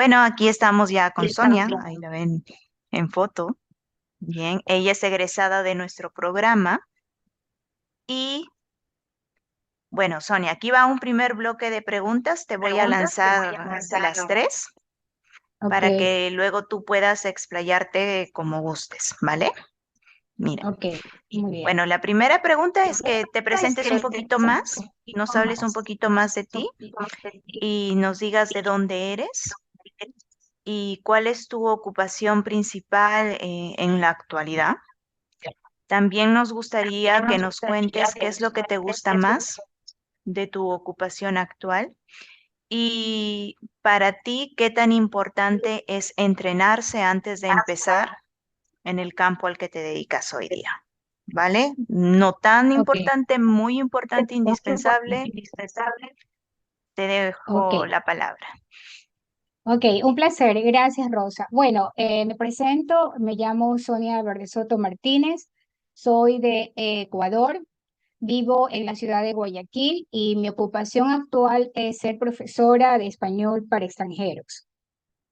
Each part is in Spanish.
Bueno, aquí estamos ya con Sonia, ahí la ven en foto. Bien, ella es egresada de nuestro programa y bueno, Sonia, aquí va un primer bloque de preguntas. Te voy a lanzar las tres Ok, para que luego tú puedas explayarte como gustes, ¿vale? Mira, ok, muy bien. bueno, la primera pregunta es que te presentes un poquito más, nos hables un poquito más de ti y nos digas de dónde eres y cuál es tu ocupación principal en la actualidad. También nos gustaría que nos cuentes qué es lo que te gusta más de tu ocupación actual y para ti, qué tan importante es entrenarse antes de empezar en el campo al que te dedicas hoy día. ¿Vale? No tan Ok, importante, muy importante, indispensable. Te ok, dejo la palabra. ok, un placer. Gracias, Rosa. Bueno, me presento, me llamo Sonia Verde Soto Martínez, soy de Ecuador, vivo en la ciudad de Guayaquil y mi ocupación actual es ser profesora de español para extranjeros.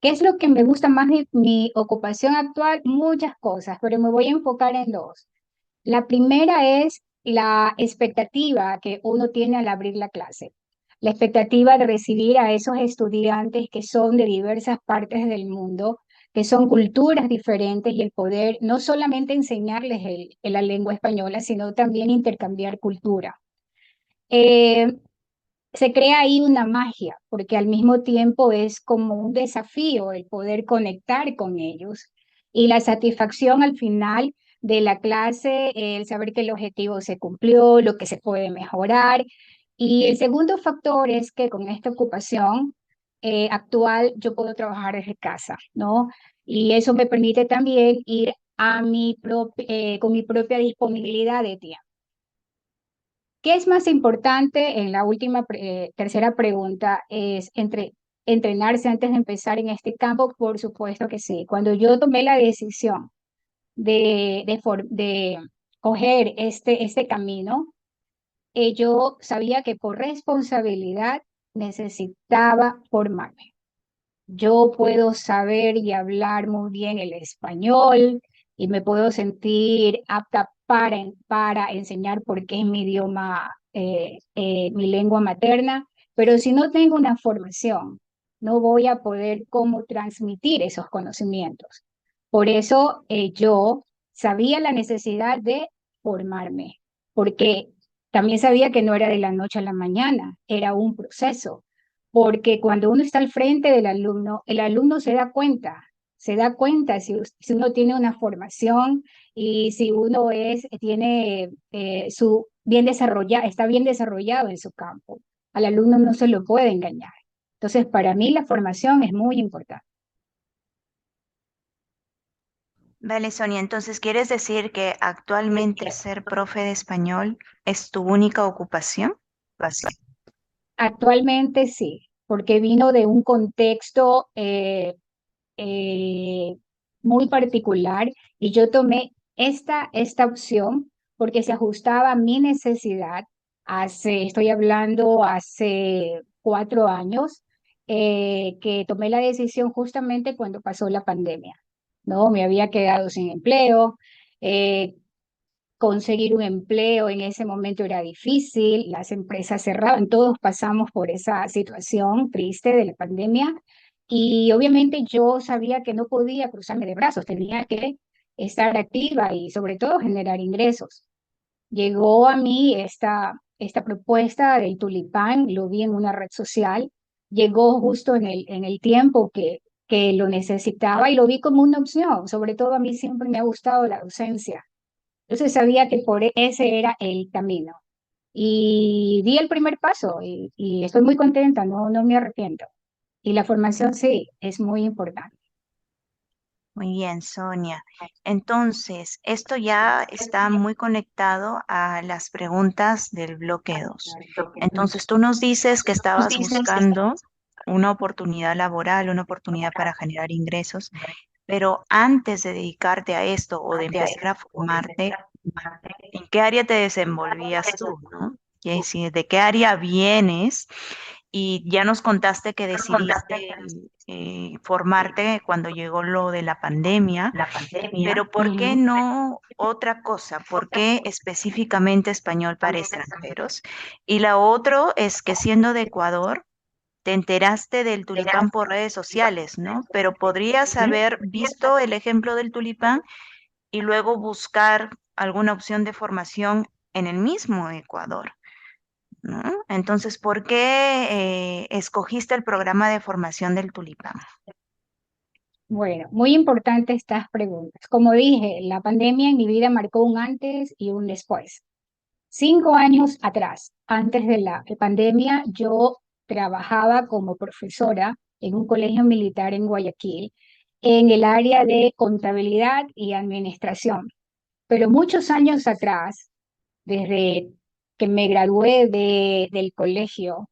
¿Qué es lo que me gusta más de mi ocupación actual? Muchas cosas, pero me voy a enfocar en dos. La primera es la expectativa que uno tiene al abrir la clase. La expectativa de recibir a esos estudiantes que son de diversas partes del mundo, que son culturas diferentes y el poder no solamente enseñarles la lengua española, sino también intercambiar cultura. Eh, Se crea ahí una magia, porque al mismo tiempo es como un desafío el poder conectar con ellos y la satisfacción al final de la clase, el saber que el objetivo se cumplió, lo que se puede mejorar. Y el segundo factor es que con esta ocupación actual yo puedo trabajar desde casa, ¿no? Y eso me permite también ir con mi propia disponibilidad de tiempo. ¿Qué es más importante en la tercera pregunta? Es entrenarse antes de empezar en este campo. Por supuesto que sí. Cuando yo tomé la decisión de coger este camino, yo sabía que por responsabilidad necesitaba formarme. Yo puedo saber y hablar muy bien el español y me puedo sentir apta para enseñar porque es mi idioma, mi lengua materna, pero si no tengo una formación, no voy a poder cómo transmitir esos conocimientos. Por eso yo sabía la necesidad de formarme, porque también sabía que no era de la noche a la mañana, era un proceso porque cuando uno está al frente del alumno, el alumno se da cuenta si uno tiene una formación y si uno tiene bien desarrollado, está bien desarrollado en su campo. Al alumno no se lo puede engañar. Entonces, para mí la formación es muy importante. Vale, Sonia, entonces, ¿quieres decir que actualmente ser profe de español es tu única ocupación? Actualmente sí, porque vino de un contexto eh, muy particular y yo tomé esta opción porque se ajustaba a mi necesidad. Estoy hablando hace 4 años, que tomé la decisión justamente cuando pasó la pandemia, ¿no? Me había quedado sin empleo. eh, Conseguir un empleo en ese momento era difícil, las empresas cerraban, todos pasamos por esa situación triste de la pandemia y obviamente yo sabía que no podía cruzarme de brazos, tenía que estar activa y sobre todo generar ingresos. Llegó a mí esta propuesta del Tulipán, lo vi en una red social, llegó justo en el tiempo que lo necesitaba y lo vi como una opción, sobre todo a mí siempre me ha gustado la docencia. Entonces sabía que ese era el camino. Y di el primer paso y estoy muy contenta, no me arrepiento. Y la formación sí, es muy importante. Muy bien, Sonia. Entonces, esto ya está muy conectado a las preguntas del bloque 2. Entonces, tú nos dices que estabas buscando una oportunidad laboral, una oportunidad para generar ingresos, pero antes de dedicarte a esto o de empezar a formarte, ¿en qué área te desenvolvías tú, no? Es decir, ¿de qué área vienes? y ya nos contaste que decidiste formarte cuando llegó lo de la pandemia, pero ¿por qué Ujú. no otra cosa? ¿Por qué específicamente español para extranjeros? Y la otra es que siendo de Ecuador, te enteraste del tulipán por redes sociales, ¿no? Pero podrías haber visto el ejemplo del tulipán y luego buscar alguna opción de formación en el mismo Ecuador, ¿no? Entonces, ¿por qué escogiste el programa de formación del tulipán? Bueno, muy importante estas preguntas. Como dije, la pandemia en mi vida marcó un antes y un después. 5 años atrás, antes de la pandemia, yo trabajaba como profesora en un colegio militar en Guayaquil, en el área de contabilidad y administración. Pero muchos años atrás, desde que me gradué del colegio,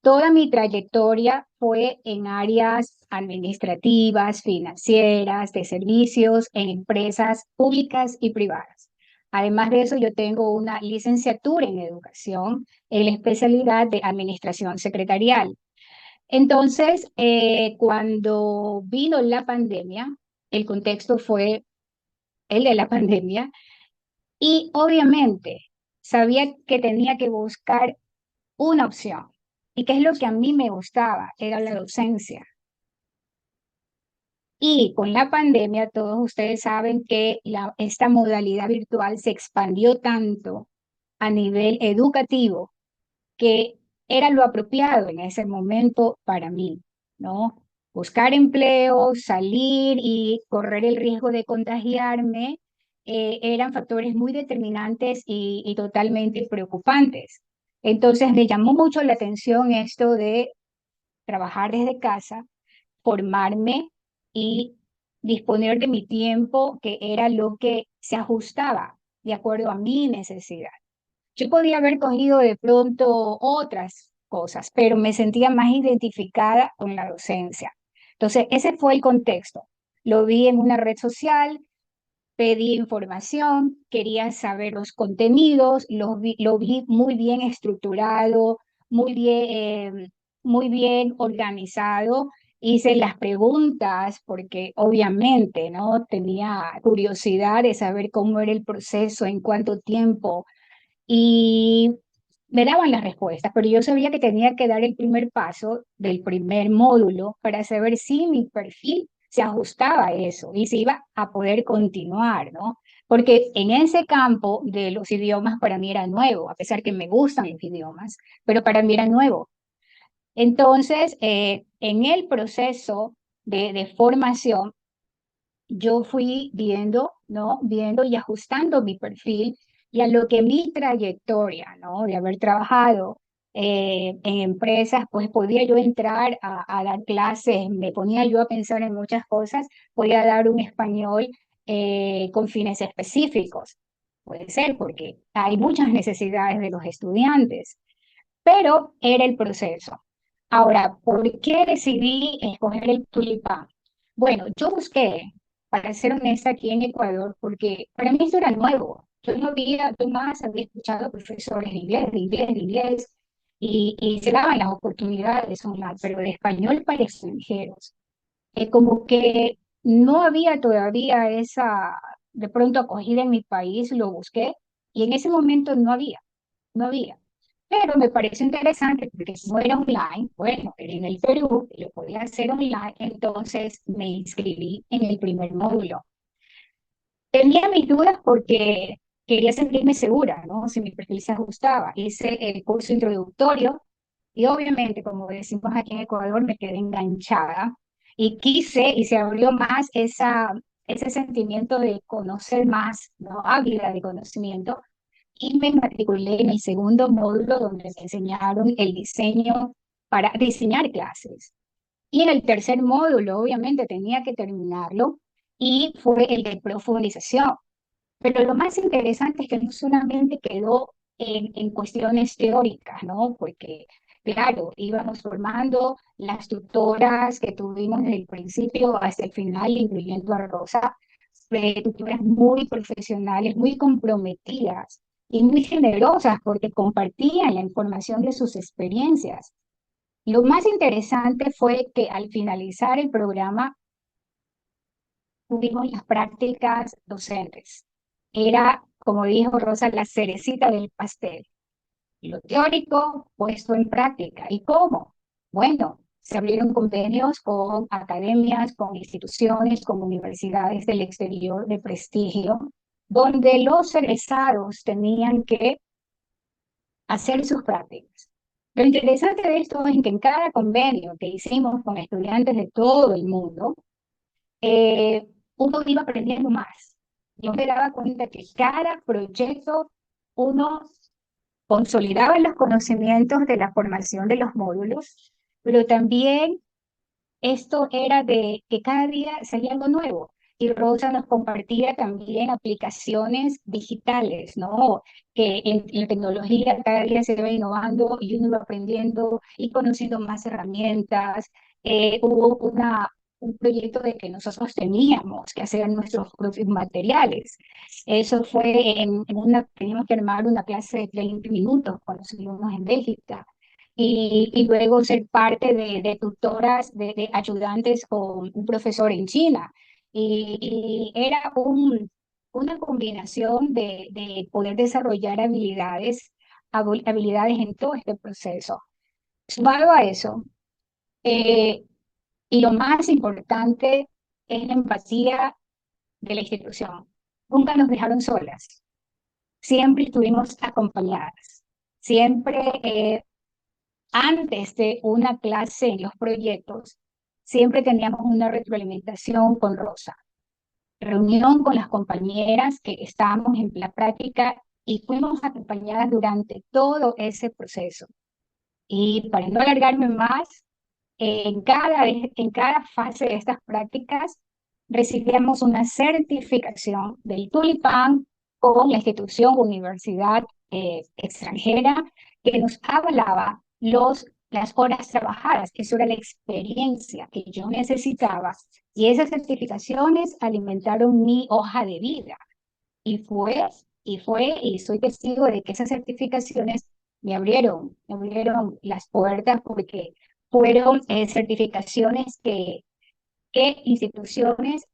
toda mi trayectoria fue en áreas administrativas, financieras, de servicios, en empresas públicas y privadas. Además de eso, yo tengo una licenciatura en educación en la especialidad de administración secretarial. Entonces, cuando vino la pandemia, el contexto fue el de la pandemia y obviamente sabía que tenía que buscar una opción. ¿Y qué es lo que a mí me gustaba? Era la docencia. Y con la pandemia, todos ustedes saben que esta modalidad virtual se expandió tanto a nivel educativo que era lo apropiado en ese momento para mí, ¿no? Buscar empleo, salir y correr el riesgo de contagiarme eran factores muy determinantes y totalmente preocupantes. Entonces me llamó mucho la atención esto de trabajar desde casa, formarme y disponer de mi tiempo, que era lo que se ajustaba de acuerdo a mi necesidad. Yo podía haber cogido de pronto otras cosas, pero me sentía más identificada con la docencia. Entonces, ese fue el contexto. Lo vi en una red social, pedí información, quería saber los contenidos, lo vi muy bien estructurado, muy bien organizado. Hice las preguntas porque obviamente, ¿no? Tenía curiosidad de saber cómo era el proceso, en cuánto tiempo, y me daban las respuestas, pero yo sabía que tenía que dar el primer paso del primer módulo para saber si mi perfil se ajustaba a eso y si iba a poder continuar, ¿no? Porque en ese campo de los idiomas para mí era nuevo, a pesar que me gustan los idiomas, pero para mí era nuevo. Entonces, en el proceso de formación, yo fui viendo, ¿no? Viendo y ajustando mi perfil y a lo que mi trayectoria, ¿no? De haber trabajado en empresas, pues podía yo entrar a dar clases, me ponía yo a pensar en muchas cosas, podía dar un español con fines específicos. Puede ser porque hay muchas necesidades de los estudiantes, pero era el proceso. Ahora, ¿por qué decidí escoger el tulipán? Bueno, yo busqué, para ser honesta, aquí en Ecuador, porque para mí esto era nuevo. Yo más había escuchado profesores de inglés, y se daban las oportunidades online, pero de español para extranjeros. Como que no había todavía esa, de pronto, acogida en mi país, lo busqué, y en ese momento no había. Pero me pareció interesante porque como era online, bueno, era en el Perú, y lo podía hacer online, entonces me inscribí en el primer módulo. Tenía mis dudas porque quería sentirme segura, ¿no? Si mi perfil se ajustaba. Hice el curso introductorio y obviamente, como decimos aquí en Ecuador, me quedé enganchada y quise y se abrió más ese sentimiento de conocer más, ¿no? Águila de conocimiento, y me matriculé en el segundo módulo donde me enseñaron el diseño para diseñar clases. Y en el tercer módulo, obviamente, tenía que terminarlo y fue el de profundización. Pero lo más interesante es que no solamente quedó en cuestiones teóricas, ¿no? Porque, claro, íbamos formando las tutoras que tuvimos desde el principio hasta el final, incluyendo a Rosa, tutoras muy profesionales, muy comprometidas y muy generosas porque compartían la información de sus experiencias. Lo más interesante fue que al finalizar el programa tuvimos las prácticas docentes. Era, como dijo Rosa, la cerecita del pastel. Lo teórico puesto en práctica. ¿Y cómo? Bueno, se abrieron convenios con academias, con instituciones, con universidades del exterior de prestigio, donde los egresados tenían que hacer sus prácticas. Lo interesante de esto es que en cada convenio que hicimos con estudiantes de todo el mundo, eh, uno iba aprendiendo más. Yo me daba cuenta que cada proyecto uno consolidaba los conocimientos de la formación de los módulos, pero también esto era de que cada día salía algo nuevo. Y Rosa nos compartía también aplicaciones digitales, ¿no? Que en tecnología cada día se va innovando y uno va aprendiendo y conociendo más herramientas. Hubo un proyecto de que nosotros teníamos que hacer nuestros propios materiales. Eso fue teníamos que armar una clase de 30 minutos cuando estuvimos en Bélgica y luego ser parte de tutoras, de ayudantes con un profesor en China. Y era una combinación de poder desarrollar habilidades en todo este proceso. Sumado a eso, eh, y lo más importante es la empatía de la institución. Nunca nos dejaron solas, siempre estuvimos acompañadas, siempre antes de una clase en los proyectos, siempre teníamos una retroalimentación con Rosa, reunión con las compañeras que estábamos en la práctica y fuimos acompañadas durante todo ese proceso. Y para no alargarme más, en cada fase de estas prácticas recibíamos una certificación del Tulipán con la institución universidad extranjera que nos avalaba las horas trabajadas. Eso era la experiencia que yo necesitaba y esas certificaciones alimentaron mi hoja de vida. Y y soy testigo de que esas certificaciones me abrieron las puertas porque fueron certificaciones que instituciones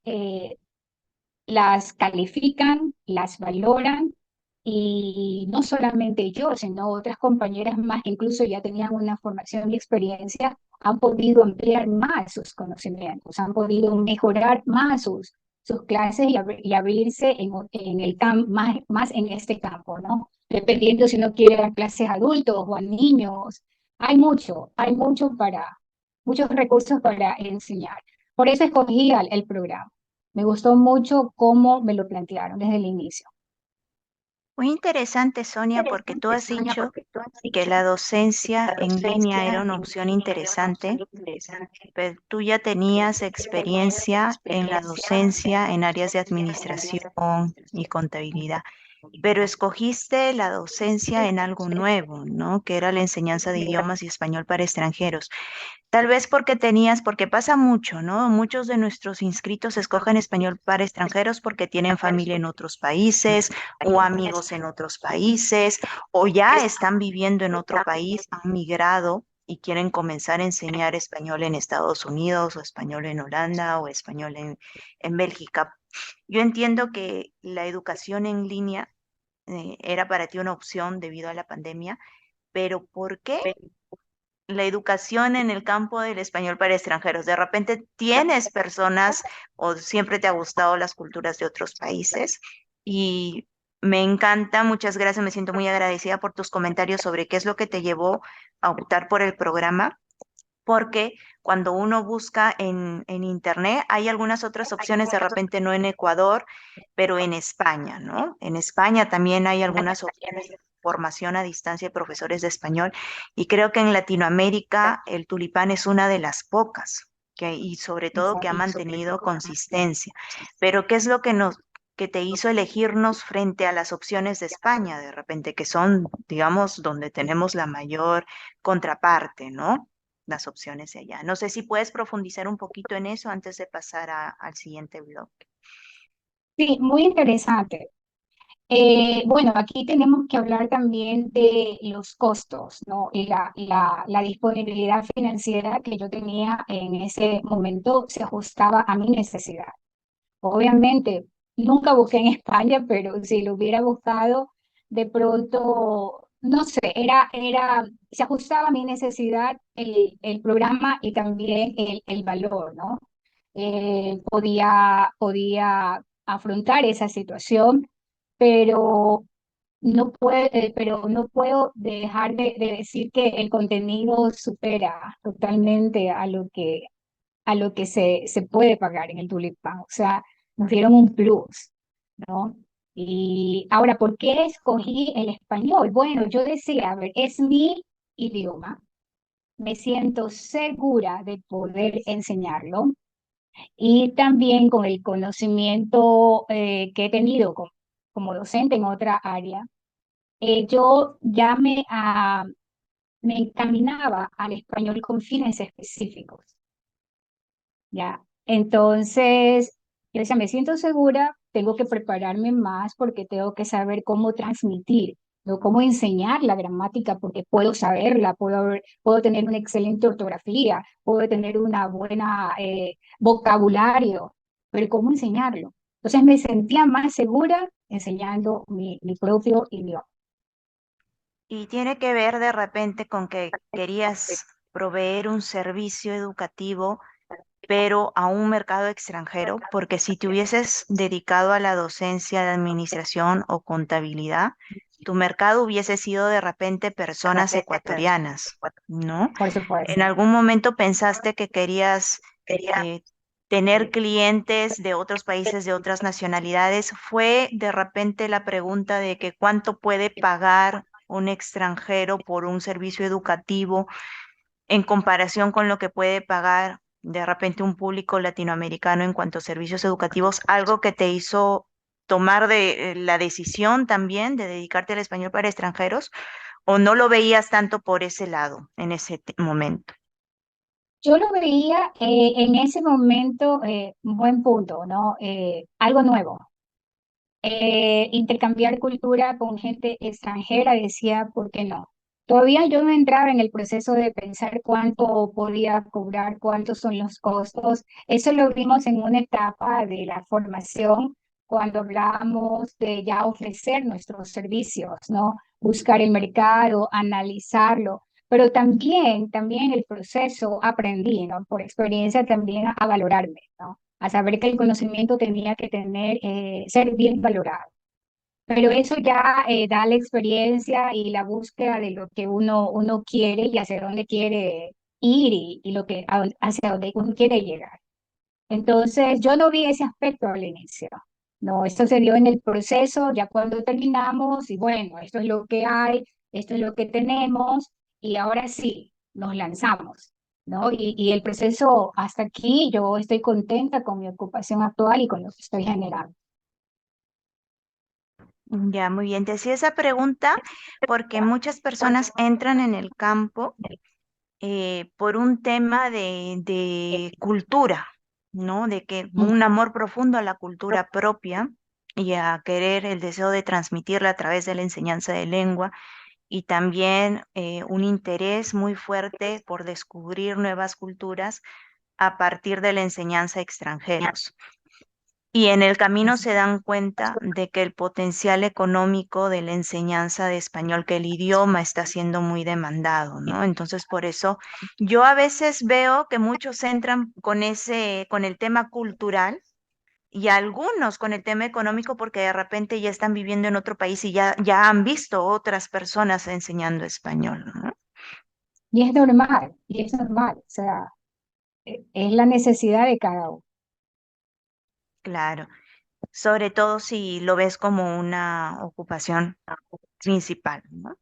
las califican, las valoran y no solamente yo, sino otras compañeras más que incluso ya tenían una formación y experiencia, han podido ampliar más sus conocimientos, han podido mejorar más sus clases y abrirse en el más en este campo, ¿no? Dependiendo si no quiere dar clases a adultos o a niños, muchos recursos para enseñar. Por eso escogí el programa. Me gustó mucho cómo me lo plantearon desde el inicio. Muy interesante, Sonia, porque tú has dicho que la docencia en línea era una opción interesante, pero tú ya tenías experiencia en la docencia en áreas de administración y contabilidad, pero escogiste la docencia en algo nuevo, ¿no? Que era la enseñanza de idiomas y español para extranjeros. Tal vez porque pasa mucho, ¿no? Muchos de nuestros inscritos escogen español para extranjeros porque tienen familia en otros países o amigos en otros países o ya están viviendo en otro país, han migrado y quieren comenzar a enseñar español en Estados Unidos o español en Holanda o español en Bélgica. Yo entiendo que la educación en línea era para ti una opción debido a la pandemia, pero ¿por qué la educación en el campo del español para extranjeros? De repente tienes personas o siempre te ha gustado las culturas de otros países y me encanta, muchas gracias, me siento muy agradecida por tus comentarios sobre qué es lo que te llevó a optar por el programa, porque cuando uno busca en internet hay algunas otras opciones, de repente no en Ecuador, pero en España, ¿no? En España también hay algunas opciones de formación a distancia de profesores de español y creo que en Latinoamérica el Tulipán es una de las pocas y sobre todo que ha mantenido consistencia. Pero ¿qué es lo que te hizo elegirnos frente a las opciones de España, de repente, que son, digamos, donde tenemos la mayor contraparte, ¿no? Las opciones de allá. No sé si puedes profundizar un poquito en eso antes de pasar al siguiente blog. Sí, muy interesante. Bueno, aquí tenemos que hablar también de los costos, ¿no? Y la disponibilidad financiera que yo tenía en ese momento se ajustaba a mi necesidad. Obviamente, nunca busqué en España, pero si lo hubiera buscado, de pronto, no sé, se ajustaba a mi necesidad el programa y también el valor, ¿no? Podía afrontar esa situación, pero pero no puedo dejar de decir que el contenido supera totalmente a lo que se puede pagar en el Tulipán. O sea, nos dieron un plus, ¿no? Y ahora, ¿por qué escogí el español? Bueno, yo decía, a ver, es mi idioma, me siento segura de poder enseñarlo y también con el conocimiento que he tenido como docente en otra área, yo ya me encaminaba al español con fines específicos. ¿Ya? Entonces, yo decía, me siento segura, tengo que prepararme más porque tengo que saber cómo transmitir, no cómo enseñar la gramática, porque puedo saberla, puedo tener una excelente ortografía, puedo tener una buena vocabulario, pero cómo enseñarlo. Entonces me sentía más segura enseñando mi propio idioma. Y tiene que ver de repente con que querías proveer un servicio educativo, pero a un mercado extranjero, porque si te hubieses dedicado a la docencia de administración o contabilidad, tu mercado hubiese sido de repente personas ecuatorianas, ¿no? Por ¿En supuesto. algún momento pensaste que querías eh, tener clientes de otros países, de otras nacionalidades? ¿Fue de repente la pregunta de que cuánto puede pagar un extranjero por un servicio educativo en comparación con lo que puede pagar de repente un público latinoamericano en cuanto a servicios educativos, algo que te hizo tomar la decisión también de dedicarte al español para extranjeros, o no lo veías tanto por ese lado en ese momento? Yo lo veía en ese momento, un buen punto, ¿no? Algo nuevo. Intercambiar cultura con gente extranjera, decía, ¿por qué no? Todavía yo no entraba en el proceso de pensar cuánto podía cobrar, cuántos son los costos. Eso lo vimos en una etapa de la formación, cuando hablábamos de ya ofrecer nuestros servicios, ¿no? Buscar el mercado, analizarlo. Pero también el proceso aprendí, ¿no? Por experiencia también a valorarme, ¿no? A saber que el conocimiento tenía que ser bien valorado. Pero eso ya da la experiencia y la búsqueda de lo que uno quiere y hacia dónde quiere ir y hacia dónde uno quiere llegar. Entonces, yo no vi ese aspecto al inicio. No, esto se dio en el proceso, ya cuando terminamos, y bueno, esto es lo que hay, esto es lo que tenemos, y ahora sí, nos lanzamos, ¿no? Y el proceso hasta aquí, yo estoy contenta con mi ocupación actual y con lo que estoy generando. Ya, muy bien. Te hacía esa pregunta porque muchas personas entran en el campo por un tema de cultura, ¿no? De que un amor profundo a la cultura propia y a querer el deseo de transmitirla a través de la enseñanza de lengua y también un interés muy fuerte por descubrir nuevas culturas a partir de la enseñanza a extranjeros. Y en el camino se dan cuenta de que el potencial económico de la enseñanza de español, que el idioma está siendo muy demandado, ¿no? Entonces, por eso yo a veces veo que muchos entran con el tema cultural y algunos con el tema económico porque de repente ya están viviendo en otro país y ya han visto otras personas enseñando español, ¿no? Y es normal, o sea, es la necesidad de cada uno. Claro, sobre todo si lo ves como una ocupación principal, ¿no?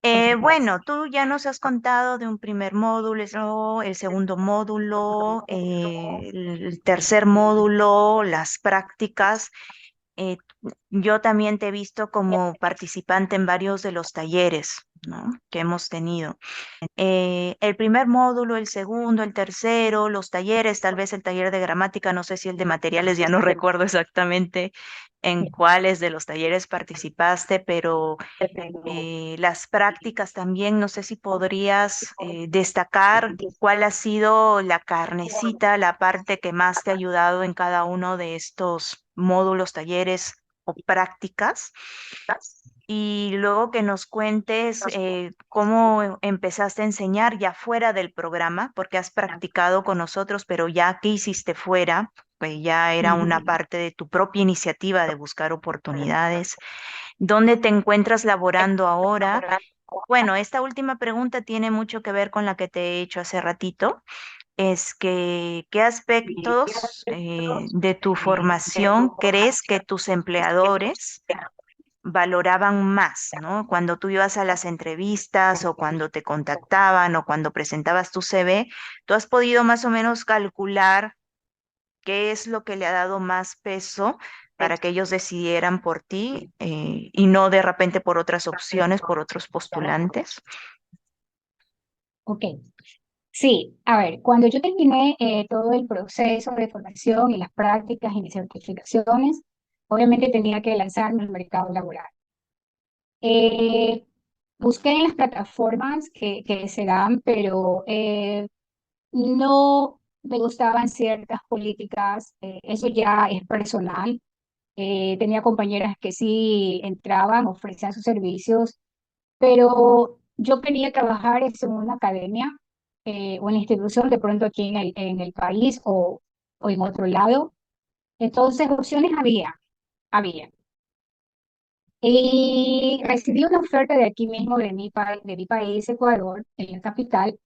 Por supuesto. Bueno, tú ya nos has contado de un primer módulo, el segundo módulo, el tercer módulo, las prácticas. Eh, yo también te he visto como participante en varios de los talleres. ¿no? Que hemos tenido. El primer módulo, el segundo, el tercero, los talleres, tal vez el taller de gramática, no sé si el de materiales, ya no recuerdo exactamente en cuáles de los talleres participaste, pero las prácticas también, no sé si podrías destacar cuál ha sido la carnecita, la parte que más te ha ayudado en cada uno de estos módulos, talleres o prácticas. Y luego que nos cuentes cómo empezaste a enseñar ya fuera del programa, porque has practicado con nosotros, pero ya que hiciste fuera, pues ya era una Ujú. parte de tu propia iniciativa de buscar oportunidades. ¿Dónde te encuentras laborando ahora? Bueno, esta última pregunta tiene mucho que ver con la que te he hecho hace ratito. Es que, ¿qué aspectos de tu formación crees que tus empleadores valoraban más, ¿no? Cuando tú ibas a las entrevistas o cuando te contactaban o cuando presentabas tu CV, tú has podido más o menos calcular qué es lo que le ha dado más peso para que ellos decidieran por ti y no de repente por otras opciones, por otros postulantes. Ok, sí, a ver, cuando yo terminé todo el proceso de formación y las prácticas y mis certificaciones, obviamente tenía que lanzarme al mercado laboral. Eh, Busqué en las plataformas que se dan, pero no me gustaban ciertas políticas, eso ya es personal. Tenía compañeras que sí entraban, ofrecían sus servicios, pero yo quería trabajar en una academia o en la institución, de pronto aquí en el país o en otro lado. Entonces, opciones había. Y recibí una oferta de aquí mismo, de mi país, Ecuador, en la capital,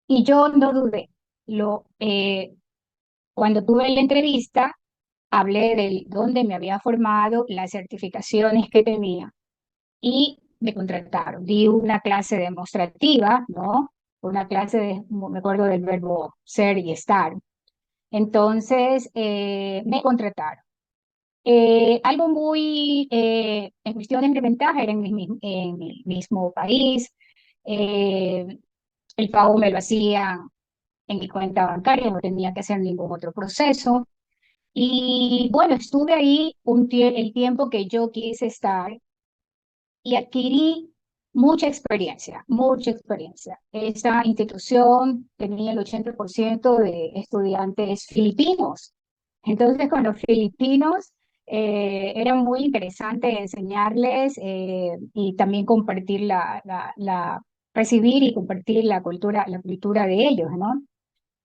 y yo no dudé. Cuando tuve la entrevista, hablé de dónde me había formado, las certificaciones que tenía, y me contrataron. Di una clase demostrativa, ¿no? Una clase me acuerdo del verbo ser y estar. Entonces, me contrataron. Algo muy, en cuestiones de ventaja, era en mi mismo país. Eh, el pago me lo hacía en mi cuenta bancaria, no tenía que hacer ningún otro proceso. Y bueno, estuve ahí el tiempo que yo quise estar y adquirí mucha experiencia, mucha experiencia. Esta institución tenía el 80% de estudiantes filipinos. Entonces, con los filipinos era muy interesante enseñarles y también compartir recibir y compartir la cultura de ellos, ¿no?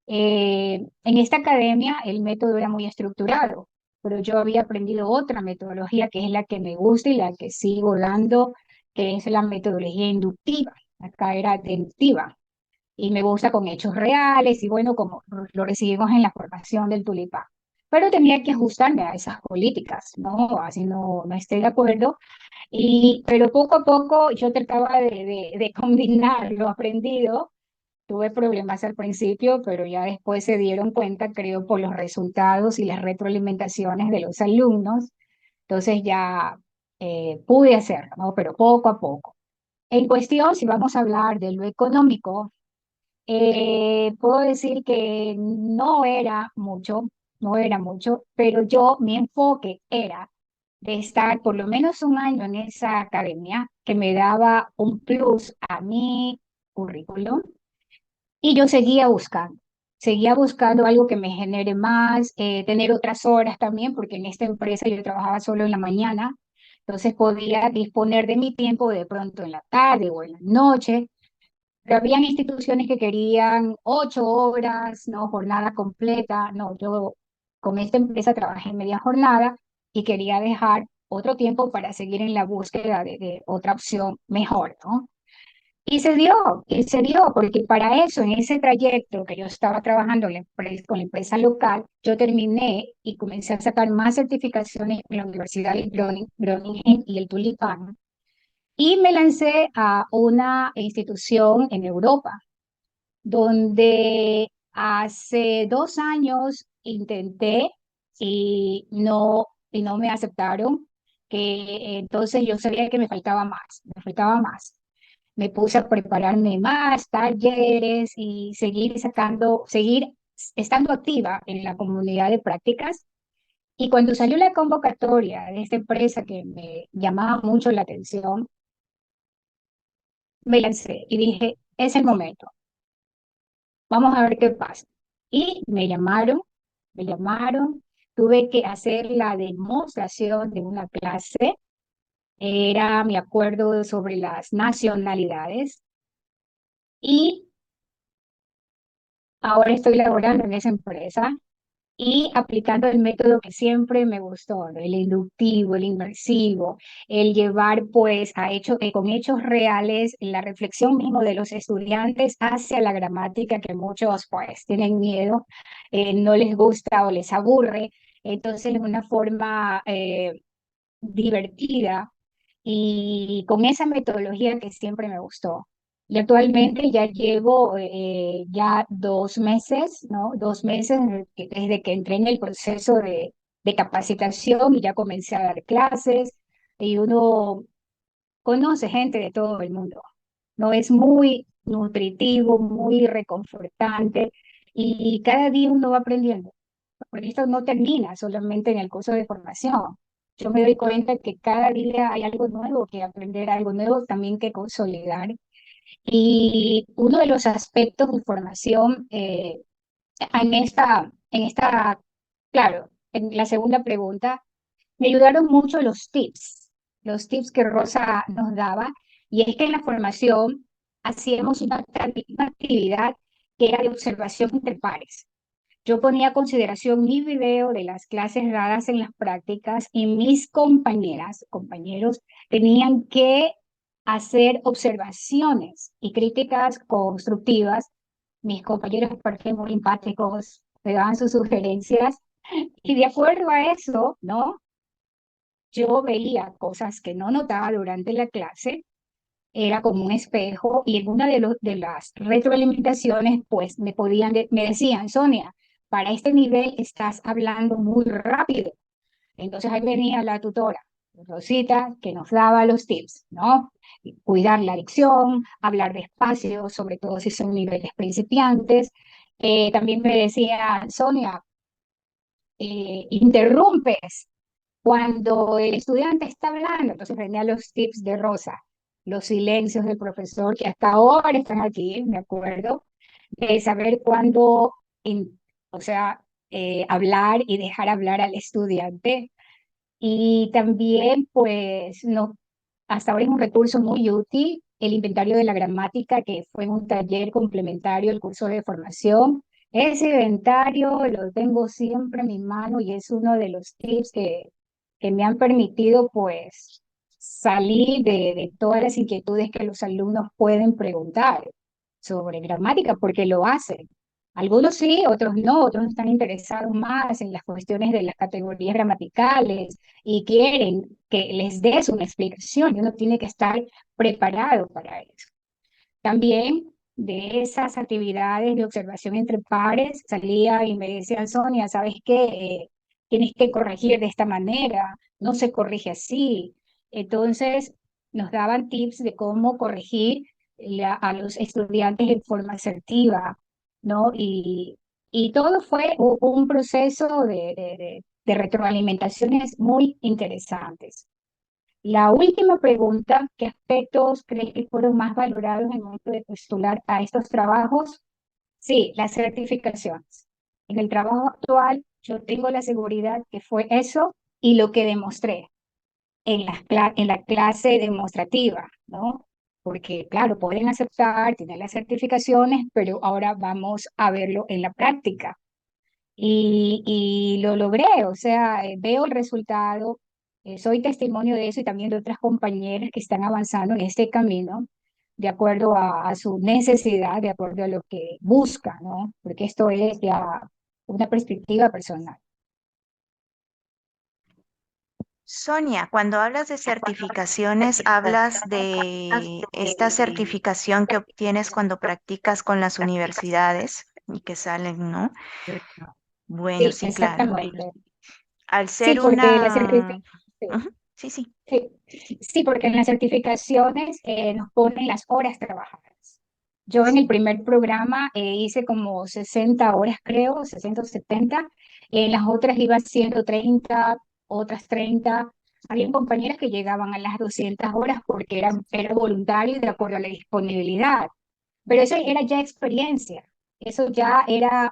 En esta academia el método era muy estructurado, pero yo había aprendido otra metodología que es la que me gusta y la que sigo dando, que es la metodología inductiva. Acá era deductiva y me gusta con hechos reales y bueno, como lo recibimos en la formación del Tulipán. Pero tenía que ajustarme a esas políticas, ¿no? Así no estoy de acuerdo. Pero poco a poco yo trataba de combinar lo aprendido. Tuve problemas al principio, pero ya después se dieron cuenta, creo, por los resultados y las retroalimentaciones de los alumnos. Entonces ya pude hacerlo, ¿no? Pero poco a poco. En cuestión, si vamos a hablar de lo económico, puedo decir que no era mucho, pero mi enfoque era de estar por lo menos un año en esa academia que me daba un plus a mi currículum y yo seguía buscando algo que me genere más, tener otras horas también, porque en esta empresa yo trabajaba solo en la mañana, entonces podía disponer de mi tiempo de pronto en la tarde o en la noche, pero habían instituciones que querían 8 horas, no, jornada completa, no, yo con esta empresa trabajé media jornada y quería dejar otro tiempo para seguir en la búsqueda de otra opción mejor, ¿no? Y se dio, porque para eso, en ese trayecto que yo estaba trabajando con la empresa local, yo terminé y comencé a sacar más certificaciones en la Universidad de Groningen y el Tulipán. Y me lancé a una institución en Europa, donde hace 2 años intenté y no me aceptaron, que entonces yo sabía que me faltaba más, me faltaba más. me puse a prepararme más talleres y seguir estando activa en la comunidad de prácticas. Y cuando salió la convocatoria de esta empresa que me llamaba mucho la atención, me lancé y dije, es el momento, vamos a ver qué pasa. Y me llamaron, tuve que hacer la demostración de una clase, era mi acuerdo sobre las nacionalidades y ahora estoy laborando en esa empresa y aplicando el método que siempre me gustó, ¿no? El inductivo, el inmersivo, el llevar pues con hechos reales la reflexión mismo de los estudiantes hacia la gramática que muchos pues tienen miedo, no les gusta o les aburre. Entonces, de una forma divertida y con esa metodología que siempre me gustó. Y actualmente ya llevo ya 2 meses, ¿no? 2 meses desde que entré en el proceso de capacitación y ya comencé a dar clases y uno conoce gente de todo el mundo, ¿no? Es muy nutritivo, muy reconfortante y cada día uno va aprendiendo porque esto no termina solamente en el curso de formación. Yo me doy cuenta que cada día hay algo nuevo que aprender, algo nuevo también que consolidar. Y uno de los aspectos de formación claro, en la segunda pregunta, me ayudaron mucho los tips que Rosa nos daba. Y es que en la formación hacíamos una actividad que era de observación entre pares. Yo ponía a consideración mi video de las clases dadas en las prácticas y mis compañeros, tenían que hacer observaciones y críticas constructivas. Mis compañeros, aparte muy empáticos, me daban sus sugerencias y de acuerdo a eso, ¿no? Yo veía cosas que no notaba durante la clase, era como un espejo y en una de las retroalimentaciones, pues me decían, Sonia, para este nivel estás hablando muy rápido. Entonces ahí venía la tutora, Rosita, que nos daba los tips, ¿no? Cuidar la dicción, hablar despacio, sobre todo si son niveles principiantes. También me decía, Sonia, interrumpes cuando el estudiante está hablando. Entonces venía los tips de Rosa, los silencios del profesor, que hasta ahora están aquí, me acuerdo, de saber cuándo, o sea, hablar y dejar hablar al estudiante. Y también, pues, no, hasta ahora es un recurso muy útil, el inventario de la gramática, que fue un taller complementario al curso de formación. Ese inventario lo tengo siempre en mi mano y es uno de los tips que me han permitido, pues, salir de todas las inquietudes que los alumnos pueden preguntar sobre gramática, porque lo hacen. Algunos sí, otros no, otros están interesados más en las cuestiones de las categorías gramaticales y quieren que les des una explicación y uno tiene que estar preparado para eso. También de esas actividades de observación entre pares salía y me decían, Sonia, ¿sabes qué? Tienes que corregir de esta manera, no se corrige así. Entonces nos daban tips de cómo corregir a los estudiantes de forma asertiva, ¿no? Y todo fue un proceso de retroalimentaciones muy interesantes. La última pregunta, ¿qué aspectos crees que fueron más valorados en el momento de postular a estos trabajos? Sí, las certificaciones. En el trabajo actual, yo tengo la seguridad que fue eso y lo que demostré en la clase demostrativa, ¿no? Porque, claro, pueden aceptar, tienen las certificaciones, pero ahora vamos a verlo en la práctica. Y lo logré, o sea, veo el resultado, soy testimonio de eso y también de otras compañeras que están avanzando en este camino de acuerdo a su necesidad, de acuerdo a lo que busca, ¿no? Porque esto es ya una perspectiva personal. Sonia, cuando hablas de certificaciones, hablas de esta certificación que obtienes cuando practicas con las universidades y que salen, ¿no? Bueno, Sí, sí, claro. exactamente. Al Sí, ser porque la una... certificación, sí, Ujú. Sí, sí. Sí, sí, porque en las certificaciones nos ponen las horas trabajadas. Yo en el primer programa hice como 60 horas, creo, 60 o 70. En las otras iba haciendo 30, otras 30. Había compañeras que llegaban a las 200 horas porque era voluntario de acuerdo a la disponibilidad. Pero eso era ya experiencia. Eso ya era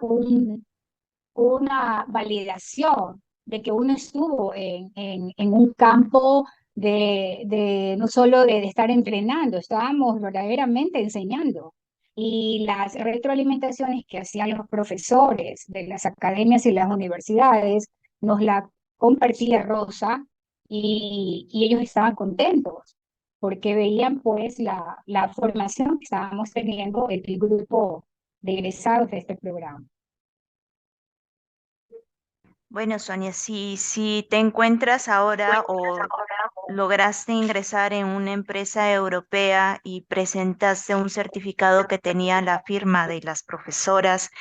una validación de que uno estuvo en un campo no solo de estar entrenando, estábamos verdaderamente enseñando. Y las retroalimentaciones que hacían los profesores de las academias y las universidades nos la compartía Rosa y ellos estaban contentos porque veían pues la formación que estábamos teniendo el grupo de egresados de este programa. Bueno, Sonia, si te encuentras ahora o lograste ingresar en una empresa europea y presentaste un certificado que tenía la firma de las profesoras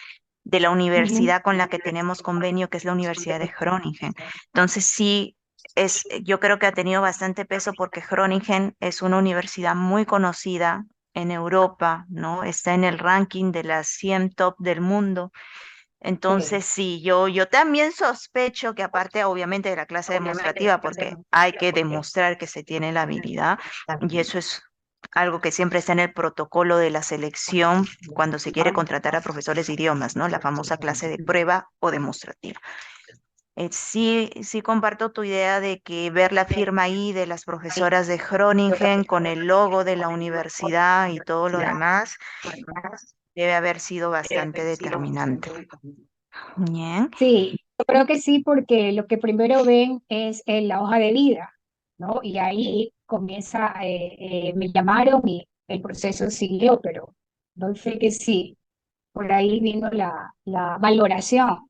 de la Ujú. universidad con la que tenemos convenio, que es la Universidad de Groningen. Entonces, sí, yo creo que ha tenido bastante peso porque Groningen es una universidad muy conocida en Europa, ¿no? Está en el ranking de las 100 top del mundo. Sí. Entonces, sí, yo también sospecho que aparte, obviamente, de la clase demostrativa, porque hay que demostrar que se tiene la habilidad, y eso es algo que siempre está en el protocolo de la selección cuando se quiere contratar a profesores de idiomas, ¿no? La famosa clase de prueba o demostrativa. Sí, sí comparto tu idea de que ver la firma ahí de las profesoras de Groningen con el logo de la universidad y todo lo demás debe haber sido bastante determinante. Bien. Sí, yo creo que sí, porque lo que primero ven es la hoja de vida, ¿no? Y ahí comienza, me llamaron y el proceso siguió, pero doy fe que sí, por ahí vino la valoración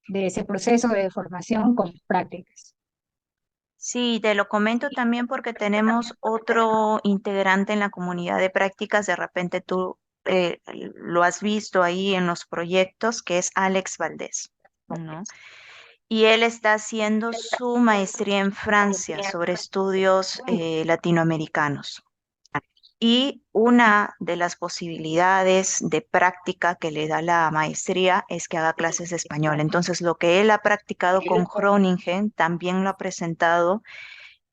de ese proceso de formación con prácticas. Sí, te lo comento también porque tenemos otro integrante en la comunidad de prácticas, de repente tú lo has visto ahí en los proyectos, que es Alex Valdés, ¿no? Y él está haciendo su maestría en Francia sobre estudios latinoamericanos. Y una de las posibilidades de práctica que le da la maestría es que haga clases de español. Entonces, lo que él ha practicado con Groningen también lo ha presentado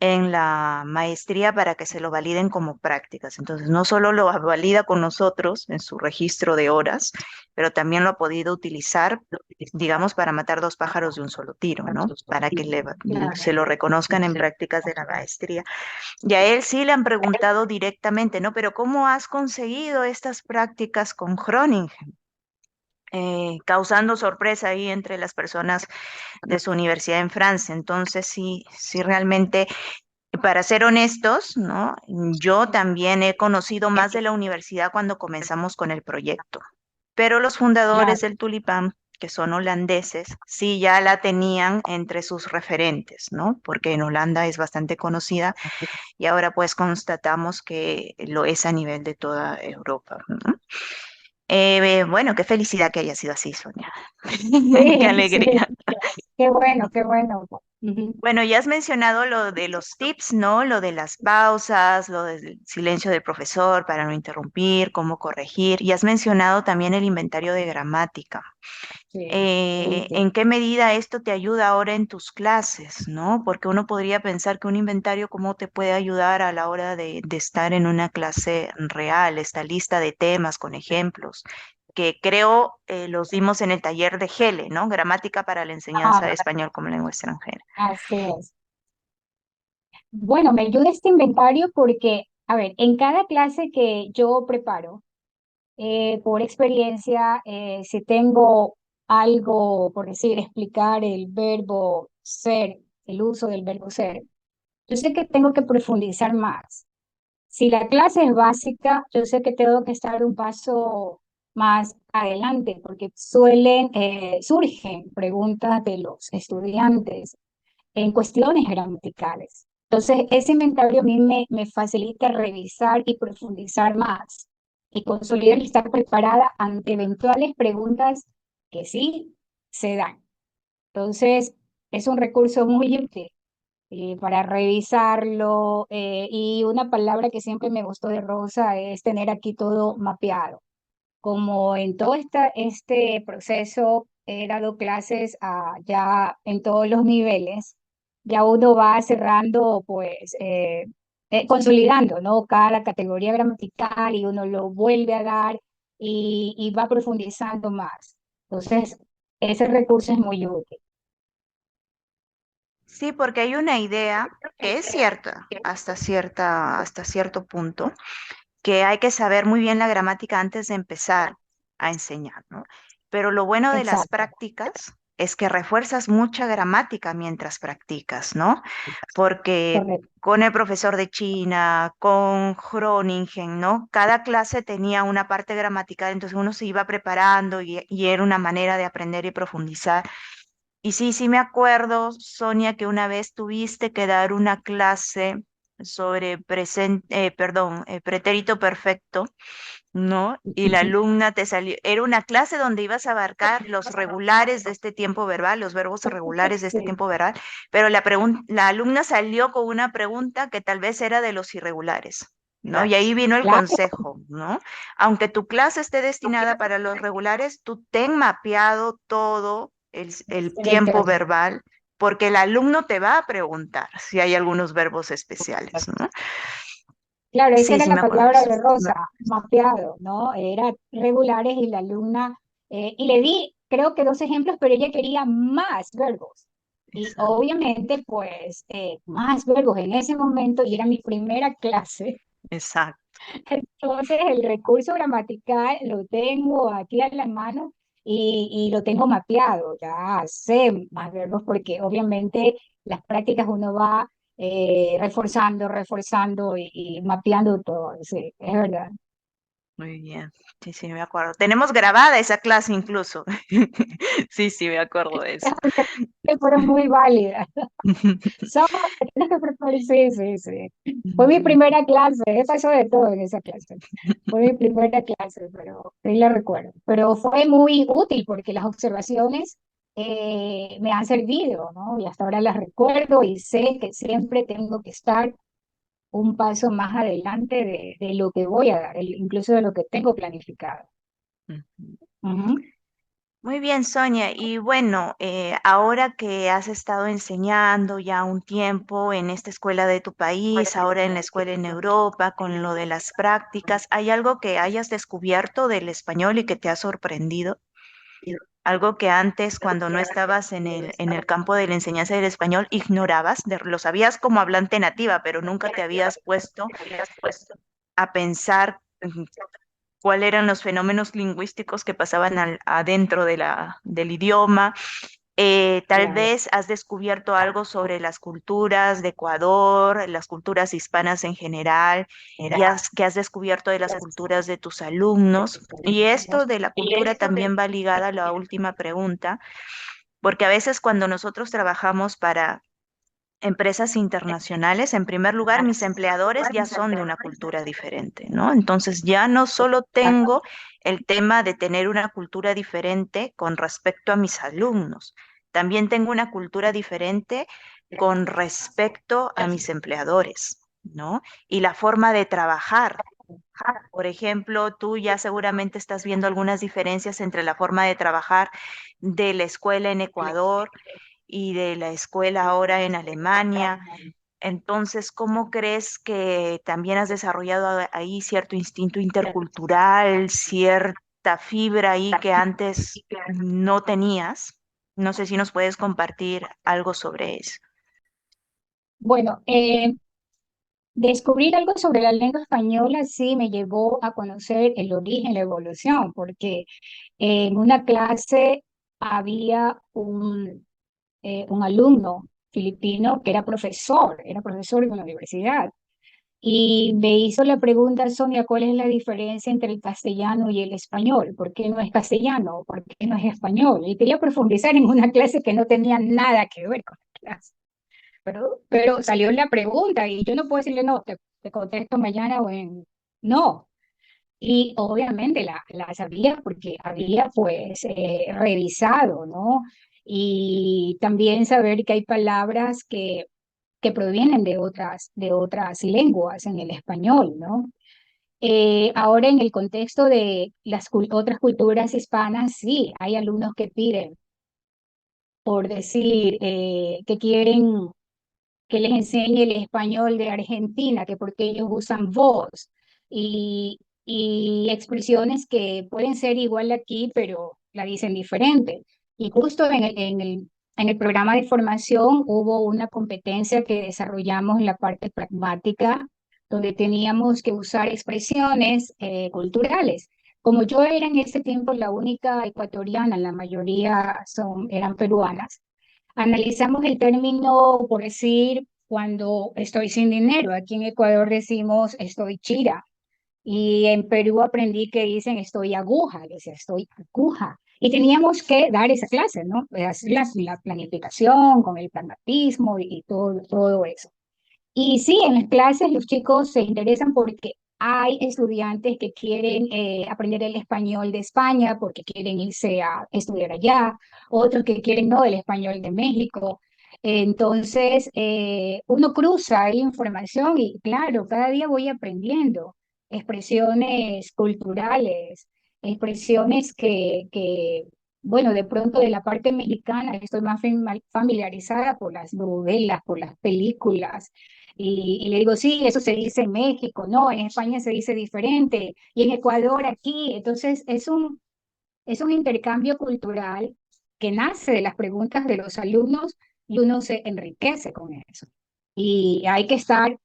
en la maestría para que se lo validen como prácticas. Entonces, no solo lo valida con nosotros en su registro de horas, pero también lo ha podido utilizar, digamos, para matar dos pájaros de un solo tiro, ¿no? Para que se Claro. lo reconozcan en prácticas de la maestría. Y a él sí le han preguntado directamente, ¿no? Pero ¿cómo has conseguido estas prácticas con Groningen? Causando sorpresa ahí entre las personas de su universidad en Francia. Entonces, sí, sí, realmente, para ser honestos, ¿no? Yo también he conocido más de la universidad cuando comenzamos con el proyecto, pero los fundadores Claro. del Tulipán, que son holandeses, sí ya la tenían entre sus referentes, ¿no? Porque en Holanda es bastante conocida y ahora pues constatamos que lo es a nivel de toda Europa, ¿no? Bueno, qué felicidad que haya sido así, Sonia. Qué Sí, sí, alegría. qué bueno, qué bueno. Ujú. Bueno, ya has mencionado lo de los tips, ¿no? Lo de las pausas, lo del silencio del profesor para no interrumpir, cómo corregir. Y has mencionado también el inventario de gramática. Sí. ¿En qué medida esto te ayuda ahora en tus clases, ¿no? Porque uno podría pensar que un inventario, ¿cómo te puede ayudar a la hora de estar en una clase real? Esta lista de temas con ejemplos, que creo los dimos en el taller de GELE, ¿no? Gramática para la enseñanza Ah, de español como lengua extranjera. así es. Bueno, me ayuda este inventario porque, a ver, en cada clase que yo preparo, por experiencia, si tengo algo, por decir, explicar el verbo ser, el uso del verbo ser, yo sé que tengo que profundizar más. Si la clase es básica, yo sé que tengo que estar un paso más adelante, porque surgen preguntas de los estudiantes en cuestiones gramaticales. Entonces, ese inventario a mí me facilita revisar y profundizar más y consolidar y estar preparada ante eventuales preguntas que sí se dan. Entonces, es un recurso muy útil. para revisarlo. Y una palabra que siempre me gustó de Rosa es tener aquí todo mapeado. Como en todo este proceso he dado clases ya en todos los niveles, ya uno va cerrando, pues, consolidando, ¿no? Cada categoría gramatical y uno lo vuelve a dar y va profundizando más. Entonces, ese recurso es muy útil. Sí, porque hay una idea que es cierta hasta cierto punto, que hay que saber muy bien la gramática antes de empezar a enseñar, ¿no? Pero lo bueno de las Exacto, prácticas es que refuerzas mucha gramática mientras practicas, ¿no? Porque correcto. con el profesor de China, con Groningen, ¿no? Cada clase tenía una parte gramatical, entonces uno se iba preparando y era una manera de aprender y profundizar. Y sí, sí me acuerdo, Sonia, que una vez tuviste que dar una clase sobre pretérito perfecto, ¿no? Y la alumna te salió, era una clase donde ibas a abarcar los regulares de este tiempo verbal, los verbos regulares de este Sí, tiempo verbal, pero la alumna salió con una pregunta que tal vez era de los irregulares. ¿No? Y ahí vino el claro, consejo, ¿no? Aunque tu clase esté destinada para los regulares, tú ten mapeado todo el tiempo exacto. verbal, porque el alumno te va a preguntar si hay algunos verbos especiales, ¿no? Claro, esa Sí, era sí la me acuerdo de palabra eso. de Rosa, mapeado, ¿no? Era regulares y la alumna, y le di, creo que dos ejemplos, pero ella quería más verbos. Y Exacto, obviamente, pues, más verbos en ese momento, y era mi primera clase. exacto. Entonces, el recurso gramatical lo tengo aquí a la mano y lo tengo mapeado. Ya sé más verbos porque obviamente las prácticas uno va reforzando y mapeando todo. Sí, es verdad. Muy bien, sí, sí, me acuerdo. Tenemos grabada esa clase incluso. Sí, sí, me acuerdo de eso. Que fueron muy válidas. Somos, tienes que preparar, sí, sí, sí. Fue mi primera clase, pasó de todo en esa clase. Fue mi primera clase, pero sí la recuerdo. Pero fue muy útil porque las observaciones me han servido, ¿no? Y hasta ahora las recuerdo y sé que siempre tengo que estar un paso más adelante de lo que voy a dar, incluso de lo que tengo planificado. Ujú. Ujú. Muy bien, Sonia. Y bueno, ahora que has estado enseñando ya un tiempo en esta escuela de tu país, ahora en la escuela en Europa, con lo de las prácticas, ¿hay algo que hayas descubierto del español y que te ha sorprendido? Algo que antes, cuando no estabas en el campo de la enseñanza del español, ignorabas, lo sabías como hablante nativa, pero nunca te habías puesto a pensar cuáles eran los fenómenos lingüísticos que pasaban adentro del idioma. Tal Claro. vez has descubierto algo sobre las culturas de Ecuador, las culturas hispanas en general, que has descubierto de las culturas de tus alumnos. Y esto de la cultura también va ligada a la última pregunta, porque a veces cuando nosotros trabajamos para empresas internacionales, en primer lugar, mis empleadores ya son de una cultura diferente, ¿no? Entonces ya no solo tengo el tema de tener una cultura diferente con respecto a mis alumnos, también tengo una cultura diferente con respecto a mis empleadores, ¿no? Y la forma de trabajar. Por ejemplo, tú ya seguramente estás viendo algunas diferencias entre la forma de trabajar de la escuela en Ecuador y de la escuela ahora en Alemania. Entonces, ¿cómo crees que también has desarrollado ahí cierto instinto intercultural, cierta fibra ahí que antes no tenías? No sé si nos puedes compartir algo sobre eso. Bueno, descubrir algo sobre la lengua española sí me llevó a conocer el origen, la evolución, porque en una clase había un alumno filipino que era profesor en una universidad, y me hizo la pregunta, Sonia, ¿cuál es la diferencia entre el castellano y el español? ¿Por qué no es castellano? ¿Por qué no es español? Y quería profundizar en una clase que no tenía nada que ver con la clase. Pero salió la pregunta y yo no puedo decirle, no, te contesto mañana o en... No. Y obviamente la sabía porque había pues revisado, ¿no? Y también saber que hay palabras que que provienen de otras lenguas en el español, ¿no? Ahora en el contexto de las otras culturas hispanas, sí, hay alumnos que piden, por decir, que quieren que les enseñe el español de Argentina, que porque ellos usan vos y expresiones que pueden ser igual aquí, pero la dicen diferente. Y justo en el programa de formación hubo una competencia que desarrollamos en la parte pragmática, donde teníamos que usar expresiones culturales. Como yo era en ese tiempo la única ecuatoriana, la mayoría eran peruanas. Analizamos el término, por decir, cuando estoy sin dinero. Aquí en Ecuador decimos estoy chira. Y en Perú aprendí que dicen estoy aguja, decía estoy aguja. Y teníamos que dar esa clase, ¿no? Hacer la planificación con el pragmatismo y todo eso. Y sí, en las clases los chicos se interesan porque hay estudiantes que quieren aprender el español de España porque quieren irse a estudiar allá, otros que quieren no el español de México. Entonces, uno cruza ahí información y claro, cada día voy aprendiendo expresiones culturales, expresiones bueno, de pronto de la parte mexicana estoy más familiarizada por las novelas, por las películas y le digo, sí, eso se dice en México, no, en España se dice diferente, y en Ecuador aquí. Entonces, es un intercambio cultural que nace de las preguntas de los alumnos y uno se enriquece con eso. Y hay que estar